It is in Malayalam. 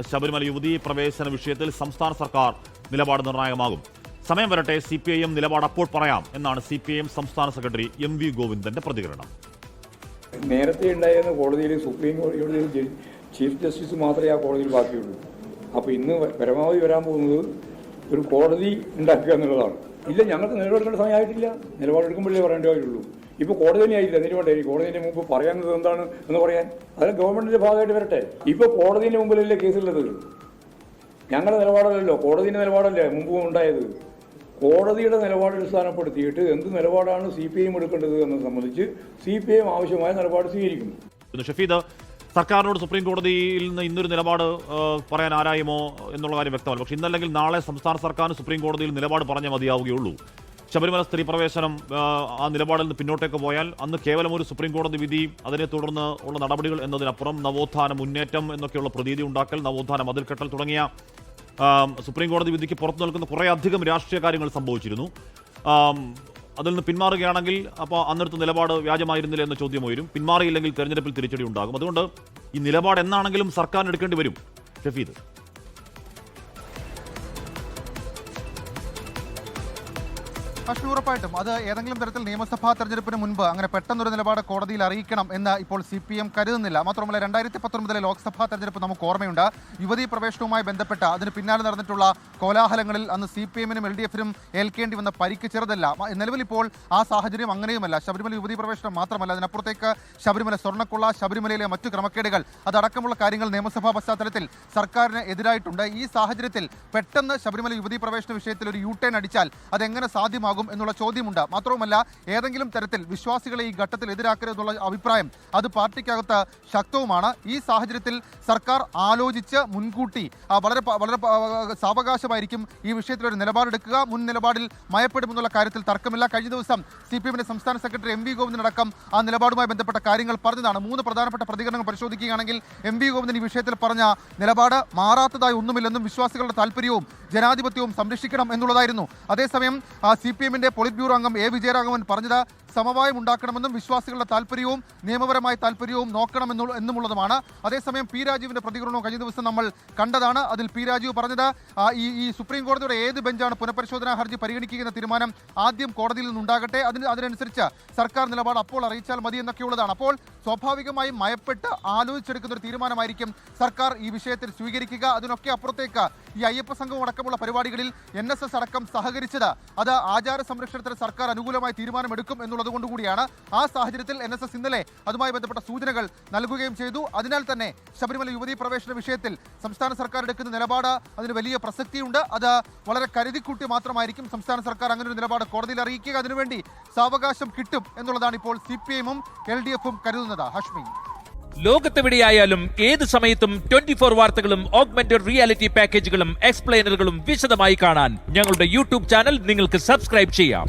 ശബരിമല യുവതീ പ്രവേശന വിഷയത്തിൽ സംസ്ഥാന സർക്കാർ നിലപാട് നിർണായകമാകും. സമയം വരട്ടെ, CPIM നിലപാട് അപ്പോൾ പറയാം എന്നാണ് CPIM സംസ്ഥാന സെക്രട്ടറി MV ഗോവിന്ദന്റെ പ്രതികരണം. നേരത്തെ ഉണ്ടായിരുന്ന കോടതിയിൽ സുപ്രീം കോടതിയിൽ ചീഫ് ജസ്റ്റിസ് മാത്രമേ ആ കോടതിയിൽ ബാക്കിയുള്ളൂ. അപ്പോൾ ഇന്ന് പരമാവധി വരാൻ പോകുന്നത് ഒരു കോടതി ഉണ്ടാക്കുക എന്നുള്ളതാണ്. ഇല്ല, ഞങ്ങൾക്ക് നിലപാടെടുക്കേണ്ട സമയമായിട്ടില്ല. നിലപാടെടുക്കുമ്പോഴേ പറയേണ്ട കാര്യമുള്ളൂ. ഇപ്പോൾ കോടതി തന്നെ ആയിട്ടില്ല. എന്നിട്ട് വേണ്ടേ കോടതിൻ്റെ മുമ്പ് പറയാവുന്നത് എന്താണ് എന്ന് പറയാൻ? അത് ഗവൺമെന്റിന്റെ ഭാഗമായിട്ട് വരട്ടെ. ഇപ്പോൾ കോടതിന്റെ മുമ്പിലല്ലേ കേസുള്ളത്? ഞങ്ങളുടെ നിലപാടല്ലല്ലോ, കോടതിന്റെ നിലപാടല്ലേ മുമ്പ് ഉണ്ടായത്. കോടതിയുടെ നിലപാട് അടിസ്ഥാനപ്പെടുത്തിയിട്ട് എന്ത് നിലപാടാണ് CPIM എടുക്കേണ്ടത് എന്നത് സംബന്ധിച്ച് CPIM ആവശ്യമായ നിലപാട് സ്വീകരിക്കും. ഷഫീദ്, സർക്കാരിനോട് സുപ്രീം കോടതിയിൽ നിന്ന് ഇന്നൊരു നിലപാട് പറയാൻ ആരായുമോ എന്നുള്ള കാര്യം വ്യക്തമല്ല. പക്ഷേ ഇന്നല്ലെങ്കിൽ നാളെ സംസ്ഥാന സർക്കാരിന് സുപ്രീം കോടതിയിൽ നിലപാട് പറഞ്ഞേ മതിയാവുകയുള്ളൂ. ശബരിമല സ്ത്രീ പ്രവേശനം ആ നിലപാടിൽ നിന്ന് പിന്നോട്ടേക്ക് പോയാൽ അന്ന് കേവലം ഒരു സുപ്രീം കോടതി വിധി, അതിനെ തുടർന്ന് ഉള്ള നടപടികൾ എന്നതിനപ്പുറം നവോത്ഥാന മുന്നേറ്റം എന്നൊക്കെയുള്ള പ്രതീതി ഉണ്ടാക്കൽ, നവോത്ഥാന മതിൽക്കെട്ടൽ തുടങ്ങിയ സുപ്രീം കോടതി വിധിക്ക് പുറത്തു നിൽക്കുന്ന കുറേ അധികം രാഷ്ട്രീയ കാര്യങ്ങൾ സംഭവിച്ചിരുന്നു. അതിൽ നിന്ന് പിന്മാറുകയാണെങ്കിൽ അപ്പോൾ അന്നത്തെ നിലപാട് വ്യാജമായിരുന്നില്ല എന്ന ചോദ്യം ഉയരും. പിന്മാറിയില്ലെങ്കിൽ തെരഞ്ഞെടുപ്പിൽ തിരിച്ചടി ഉണ്ടാകും. അതുകൊണ്ട് ഈ നിലപാട് എന്നാണെങ്കിലും സർക്കാരിന് എടുക്കേണ്ടി വരും. ഷഫീദ്, പക്ഷേ ഉറപ്പായിട്ടും അത് ഏതെങ്കിലും തരത്തിൽ നിയമസഭാ തെരഞ്ഞെടുപ്പിന് മുൻപ് അങ്ങനെ പെട്ടെന്നൊരു നിലപാട് കോടതിയിൽ അറിയിക്കണം എന്ന് ഇപ്പോൾ CPIM കരുതുന്നില്ല. മാത്രമല്ല 2019 ലോക്സഭാ തെരഞ്ഞെടുപ്പ് നമുക്ക് ഓർമ്മയുണ്ട്. യുവതീ പ്രവേശനവുമായി ബന്ധപ്പെട്ട അതിന് പിന്നാലെ നടന്നിട്ടുള്ള കോലാഹലങ്ങളിൽ അന്ന് CPIM-നും LDF-നും ഏൽക്കേണ്ടി വന്ന പരിക്ക് ചെറുതല്ല. നിലവിൽ ഇപ്പോൾ ആ സാഹചര്യം അങ്ങനെയുമല്ല. ശബരിമല യുവതീ പ്രവേശനം മാത്രമല്ല, അതിനപ്പുറത്തേക്ക് ശബരിമല സ്വർണ്ണക്കൊള്ള, ശബരിമലയിലെ മറ്റു ക്രമക്കേടുകൾ, അതടക്കമുള്ള കാര്യങ്ങൾ നിയമസഭാ പശ്ചാത്തലത്തിൽ സർക്കാരിന് എതിരായിട്ടുണ്ട്. ഈ സാഹചര്യത്തിൽ പെട്ടെന്ന് ശബരിമല യുവതീ പ്രവേശന വിഷയത്തിൽ ഒരു U-turn അടിച്ചാൽ അതെങ്ങനെ സാധ്യമാകും എന്നുള്ള ചോദ്യമുണ്ട്. മാത്രവുമല്ല, ഏതെങ്കിലും തരത്തിൽ വിശ്വാസികളെ ഈ ഘട്ടത്തിൽ എതിരാക്കരുതെന്നുള്ള അഭിപ്രായം അത് പാർട്ടിക്കകത്ത് ശക്തവുമാണ്. ഈ സാഹചര്യത്തിൽ സർക്കാർ ആലോചിച്ച് മുൻകൂട്ടി വളരെ വളരെ സാവകാശമായിരിക്കും ഈ വിഷയത്തിൽ ഒരു നിലപാടെടുക്കുക. മുൻ നിലപാടിൽ മയപ്പെടുമെന്നുള്ള കാര്യത്തിൽ തർക്കമില്ല. കഴിഞ്ഞ ദിവസം CPIM-ന്റെ സംസ്ഥാന സെക്രട്ടറി MV ഗോവിന്ദനടക്കം ആ നിലപാടുമായി ബന്ധപ്പെട്ട കാര്യങ്ങൾ പറഞ്ഞതാണ്. 3 പ്രധാനപ്പെട്ട പ്രതികരണങ്ങൾ പരിശോധിക്കുകയാണെങ്കിൽ MV ഗോവിന്ദൻ ഈ വിഷയത്തിൽ പറഞ്ഞ നിലപാട് മാറാത്തതായി ഒന്നുമില്ലെന്നും വിശ്വാസികളുടെ താല്പര്യവും ജനാധിപത്യവും സംരക്ഷിക്കണം എന്നുള്ളതായിരുന്നു. അതേസമയം CPIM-ന്റെ പോളിറ്റ് ബ്യൂറോ അംഗം A വിജയരാഘവൻ പറഞ്ഞത് സമവായം ഉണ്ടാക്കണമെന്നും വിശ്വാസികളുടെ താല്പര്യവും നിയമപരമായ താല്പര്യവും നോക്കണമെന്നുള്ളതുമാണ്. അതേസമയം P രാജീവിന്റെ പ്രതികരണവും കഴിഞ്ഞ ദിവസം നമ്മൾ കണ്ടതാണ്. അതിൽ P രാജീവ് പറഞ്ഞത് ഈ സുപ്രീം കോടതിയുടെ ഏത് ബെഞ്ചാണ് പുനഃപരിശോധനാ ഹർജി പരിഗണിക്കുന്ന തീരുമാനം ആദ്യം കോടതിയിൽ നിന്നുണ്ടാകട്ടെ, അതിനനുസരിച്ച് സർക്കാർ നിലപാട് അപ്പോൾ അറിയിച്ചാൽ മതി എന്നൊക്കെയുള്ളതാണ്. അപ്പോൾ സ്വാഭാവികമായും മയപ്പെട്ട് ആലോചിച്ചെടുക്കുന്ന ഒരു തീരുമാനമായിരിക്കും സർക്കാർ ഈ വിഷയത്തിൽ സ്വീകരിക്കുക. അതിനൊക്കെ അപ്പുറത്തേക്ക് ഈ അയ്യപ്പ സംഘം അടക്കമുള്ള പരിപാടികളിൽ NSS അടക്കം സഹകരിച്ചത് അത് ആചാര സംരക്ഷണത്തിന് സർക്കാർ അനുകൂലമായ തീരുമാനമെടുക്കും എന്നുള്ളത് കൊണ്ടുകൂടിയാണ്. ആ സാഹചര്യത്തിൽ NSS ഇന്നലെ അതുമായി ബന്ധപ്പെട്ട സൂചനകൾ നൽകുകയും ചെയ്തു. അതിനാൽ തന്നെ ശബരിമല യുവതീ പ്രവേശന വിഷയത്തിൽ സംസ്ഥാന സർക്കാർ എടുക്കുന്ന നിലപാട് അതിന് വലിയ പ്രസക്തിയുണ്ട്. അത് വളരെ കരുതിക്കൂട്ടി മാത്രമായിരിക്കും സംസ്ഥാന സർക്കാർ അങ്ങനെ ഒരു നിലപാട് കോടതിയിൽ അറിയിക്കുക. അതിനുവേണ്ടി സാവകാശം കിട്ടും എന്നുള്ളതാണ് ഇപ്പോൾ CPIM-ഉം LDF-ഉം കരുതുന്നത്. ഹഷ്മി, ലോകത്തെവിടെയായാലും ഏത് സമയത്തും 24 വാർത്തകളും ഓഗ്മെന്റഡ് റിയാലിറ്റി പാക്കേജുകളും എക്സ്പ്ലെയിനറുകളും വിശദമായി കാണാൻ ഞങ്ങളുടെ YouTube ചാനൽ നിങ്ങൾക്ക് സബ്സ്ക്രൈബ് ചെയ്യാം.